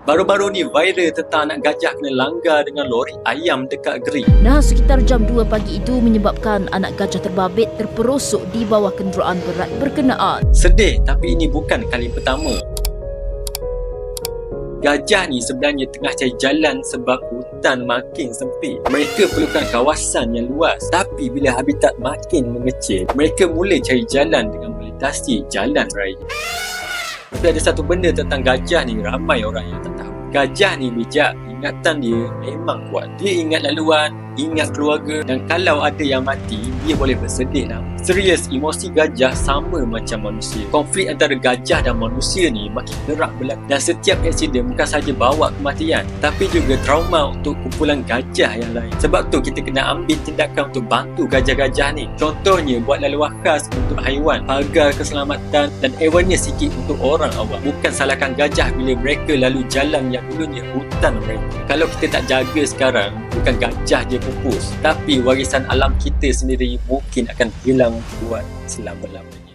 Baru-baru ni viral tentang anak gajah kena langgar dengan lori ayam dekat Geri. Nah, sekitar jam 2 pagi itu menyebabkan anak gajah terbabit terperosok di bawah kenderaan berat berkenaan. Sedih, tapi ini bukan kali pertama. Gajah ni sebenarnya tengah cari jalan sebab hutan makin sempit. Mereka perlukan kawasan yang luas. Tapi bila habitat makin mengecil, mereka mula cari jalan dengan melintasi jalan raya. Tapi ada satu benda tentang gajah ni ramai orang yang tak tahu. Gajah ni bijak, ingatan dia memang kuat. Dia ingat laluan, ingat keluarga, dan kalau ada yang mati, dia boleh bersedih lah. Serius, emosi gajah sama macam manusia. Konflik antara gajah dan manusia ni makin kerap berlaku. Dan setiap aksiden bukan sahaja bawa kematian, tapi juga trauma untuk kumpulan gajah yang lain. Sebab tu kita kena ambil tindakan untuk bantu gajah-gajah ni. Contohnya, buat laluan khas untuk haiwan, pagar keselamatan dan awareness sikit untuk orang awam. Bukan salahkan gajah bila mereka lalu jalan yang dulunya hutan mereka. Kalau kita tak jaga sekarang, bukan gajah je pupus, tapi warisan alam kita sendiri mungkin akan hilang buat selama-lamanya.